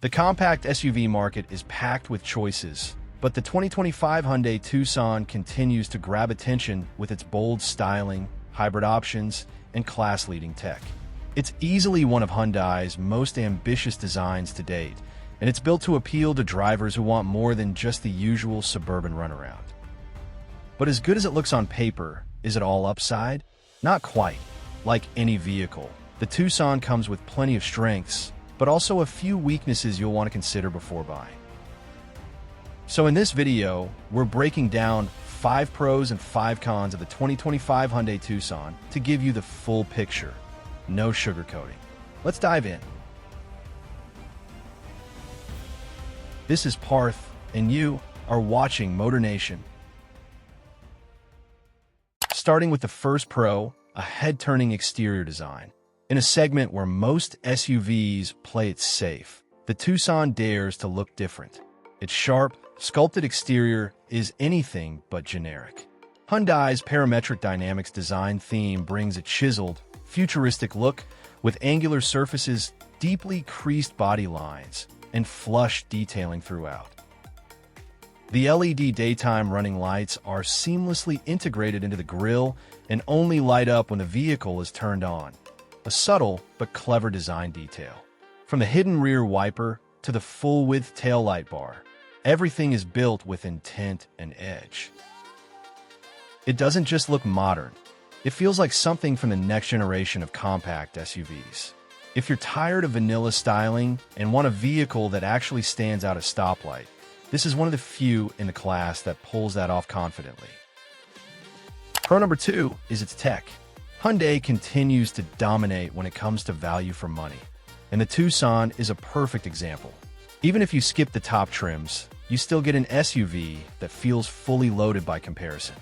The compact SUV market is packed with choices, but the 2025 Hyundai Tucson continues to grab attention with its bold styling, hybrid options, and class-leading tech. It's easily one of Hyundai's most ambitious designs to date, and it's built to appeal to drivers who want more than just the usual suburban runaround. But as good as it looks on paper, is it all upside? Not quite. Like any vehicle, the Tucson comes with plenty of strengths, but also a few weaknesses you'll want to consider before buying. So in this video, we're breaking down 5 pros and 5 cons of the 2025 Hyundai Tucson to give you the full picture. No sugarcoating. Let's dive in. This is Parth, and you are watching MotorNation. Starting with the first pro, a head-turning exterior design. In a segment where most SUVs play it safe, the Tucson dares to look different. Its sharp, sculpted exterior is anything but generic. Hyundai's parametric dynamics design theme brings a chiseled, futuristic look with angular surfaces, deeply creased body lines, and flush detailing throughout. The LED daytime running lights are seamlessly integrated into the grille and only light up when the vehicle is turned on. A subtle but clever design detail. From the hidden rear wiper to the full-width taillight bar, everything is built with intent and edge. It doesn't just look modern. It feels like something from the next generation of compact SUVs. If you're tired of vanilla styling and want a vehicle that actually stands out a stoplight, this is one of the few in the class that pulls that off confidently. Pro number 2 is its tech. Hyundai continues to dominate when it comes to value for money, and the Tucson is a perfect example. Even if you skip the top trims, you still get an SUV that feels fully loaded by comparison.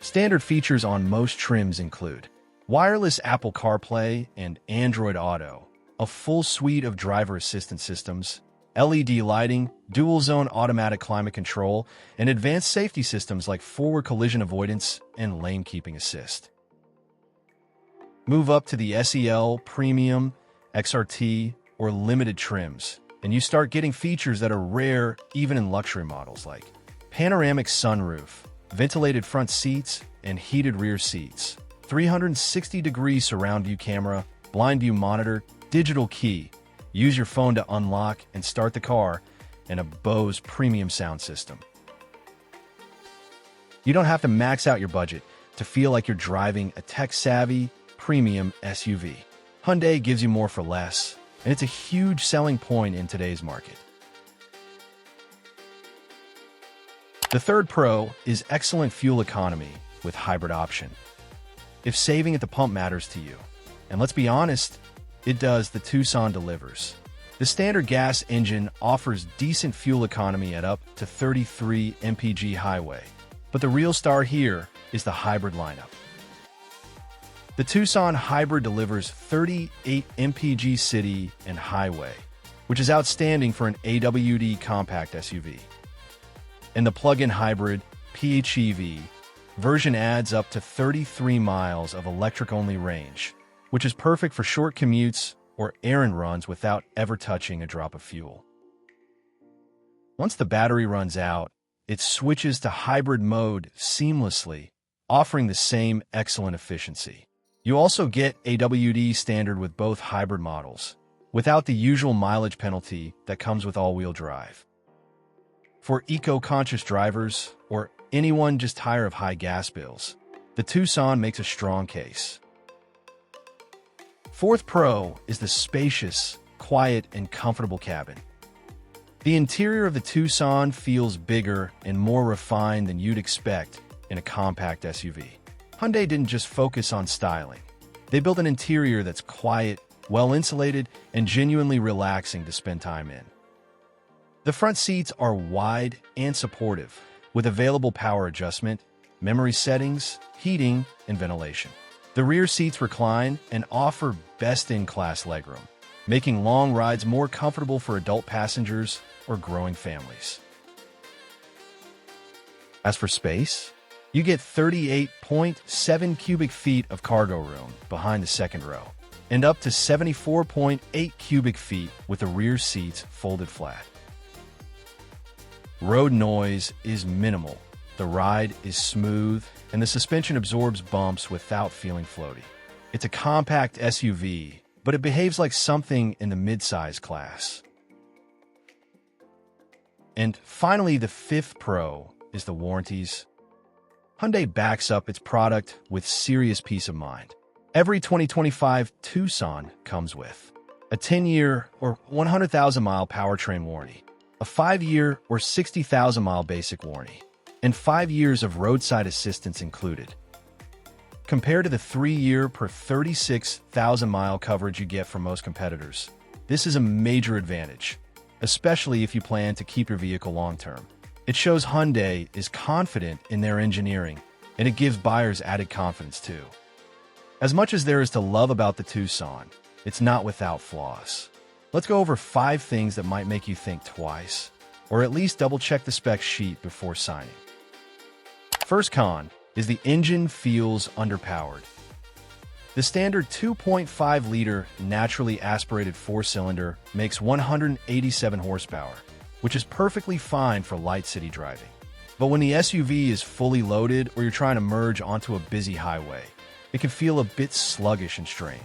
Standard features on most trims include wireless Apple CarPlay and Android Auto, a full suite of driver assistance systems, LED lighting, dual-zone automatic climate control, and advanced safety systems like forward collision avoidance and lane keeping assist. Move up to the SEL, Premium, XRT, or Limited trims, and you start getting features that are rare even in luxury models like panoramic sunroof, ventilated front seats, and heated rear seats, 360-degree surround view camera, blind view monitor, digital key, use your phone to unlock and start the car, and a Bose premium sound system. You don't have to max out your budget to feel like you're driving a tech-savvy, premium SUV. Hyundai gives you more for less, and it's a huge selling point in today's market. The third pro is excellent fuel economy with hybrid option. If saving at the pump matters to you, and let's be honest, it does, the Tucson delivers. The standard gas engine offers decent fuel economy at up to 33 mpg highway, but the real star here is the hybrid lineup. The Tucson Hybrid delivers 38 mpg city and highway, which is outstanding for an AWD compact SUV. And the plug-in hybrid, PHEV, version adds up to 33 miles of electric-only range, which is perfect for short commutes or errand runs without ever touching a drop of fuel. Once the battery runs out, it switches to hybrid mode seamlessly, offering the same excellent efficiency. You also get AWD standard with both hybrid models, without the usual mileage penalty that comes with all-wheel drive. For eco-conscious drivers, or anyone just tired of high gas bills, the Tucson makes a strong case. Fourth pro is the spacious, quiet, and comfortable cabin. The interior of the Tucson feels bigger and more refined than you'd expect in a compact SUV. Hyundai didn't just focus on styling. They built an interior that's quiet, well-insulated, and genuinely relaxing to spend time in. The front seats are wide and supportive, with available power adjustment, memory settings, heating, and ventilation. The rear seats recline and offer best-in-class legroom, making long rides more comfortable for adult passengers or growing families. As for space, you get 38.7 cubic feet of cargo room behind the second row. and up to 74.8 cubic feet with the rear seats folded flat. Road noise is minimal, the ride is smooth, and the suspension absorbs bumps without feeling floaty. It's a compact SUV, but it behaves like something in the midsize class. And finally, the fifth pro is the warranties. Hyundai backs up its product with serious peace of mind. Every 2025 Tucson comes with a 10-year or 100,000-mile powertrain warranty, a 5-year or 60,000-mile basic warranty, and 5 years of roadside assistance included. Compared to the 3-year per 36,000-mile coverage you get from most competitors, this is a major advantage, especially if you plan to keep your vehicle long-term. It shows Hyundai is confident in their engineering, and it gives buyers added confidence too. As much as there is to love about the Tucson, it's not without flaws. Let's go over 5 things that might make you think twice, or at least double-check the spec sheet before signing. First con is the engine feels underpowered. The standard 2.5-liter naturally aspirated 4-cylinder makes 187 horsepower, which is perfectly fine for light city driving. But when the SUV is fully loaded or you're trying to merge onto a busy highway, it can feel a bit sluggish and strained.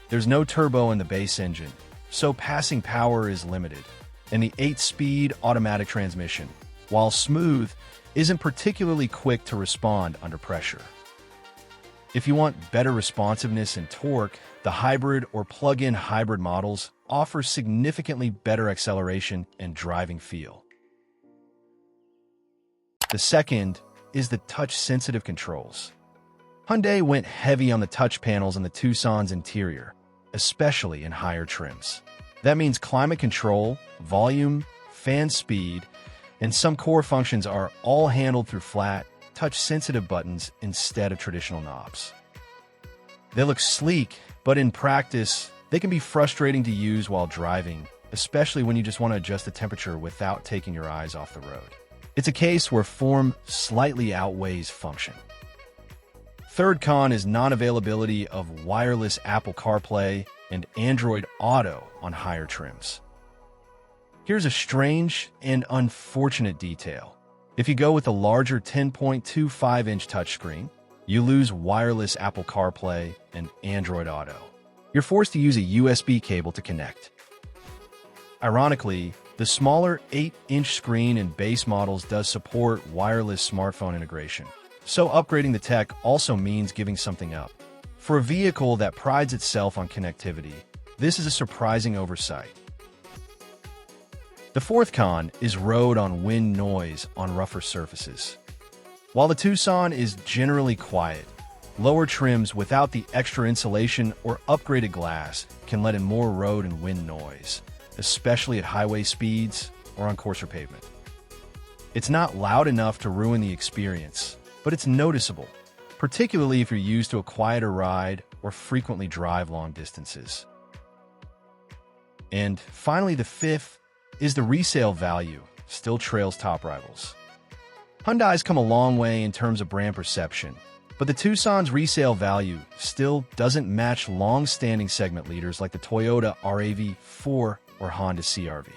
There's no turbo in the base engine, so passing power is limited, and the 8-speed automatic transmission, while smooth, isn't particularly quick to respond under pressure. If you want better responsiveness and torque, the hybrid or plug-in hybrid models offer significantly better acceleration and driving feel. The second is the touch-sensitive controls. Hyundai went heavy on the touch panels in the Tucson's interior, especially in higher trims. That means climate control, volume, fan speed, and some core functions are all handled through flat, touch-sensitive buttons instead of traditional knobs. They look sleek, but in practice, they can be frustrating to use while driving, especially when you just want to adjust the temperature without taking your eyes off the road. It's a case where form slightly outweighs function. Third con is non-availability of wireless Apple CarPlay and Android Auto on higher trims. Here's a strange and unfortunate detail. If you go with a larger 10.25-inch touchscreen, you lose wireless Apple CarPlay and Android Auto. You're forced to use a USB cable to connect. Ironically, the smaller 8-inch screen in base models does support wireless smartphone integration, so upgrading the tech also means giving something up. For a vehicle that prides itself on connectivity, this is a surprising oversight. The fourth con is road on wind noise on rougher surfaces. While the Tucson is generally quiet, lower trims without the extra insulation or upgraded glass can let in more road and wind noise, especially at highway speeds or on coarser pavement. It's not loud enough to ruin the experience, but it's noticeable, particularly if you're used to a quieter ride or frequently drive long distances. And finally, the fifth is the resale value still trails top rivals. Hyundai's come a long way in terms of brand perception, but the Tucson's resale value still doesn't match long-standing segment leaders like the Toyota RAV4 or Honda CR-V.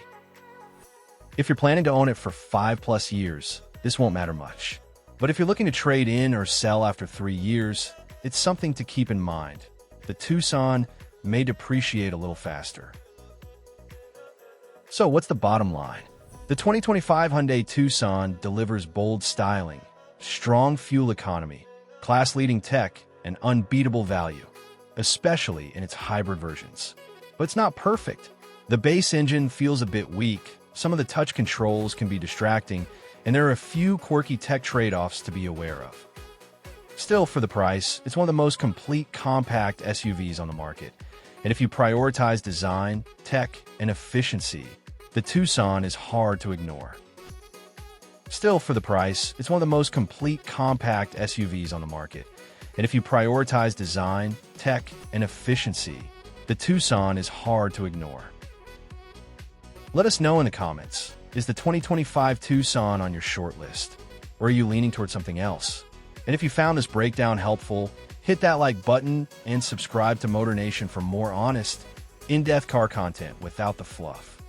If you're planning to own it for 5+ years, this won't matter much. But if you're looking to trade in or sell after 3 years, it's something to keep in mind. The Tucson may depreciate a little faster. So what's the bottom line? The 2025 Hyundai Tucson delivers bold styling, strong fuel economy, class-leading tech, and unbeatable value, especially in its hybrid versions. But it's not perfect. The base engine feels a bit weak, some of the touch controls can be distracting, and there are a few quirky tech trade-offs to be aware of. Still, for the price, it's one of the most complete compact SUVs on the market. And if you prioritize design, tech, and efficiency, the Tucson is hard to ignore. Still, for the price, it's one of the most complete compact SUVs on the market. And if you prioritize design, tech, and efficiency, the Tucson is hard to ignore. Let us know in the comments, is the 2025 Tucson on your short list? Or are you leaning towards something else? And if you found this breakdown helpful, Hit that like button and subscribe to MotorNation for more honest, in-depth car content without the fluff.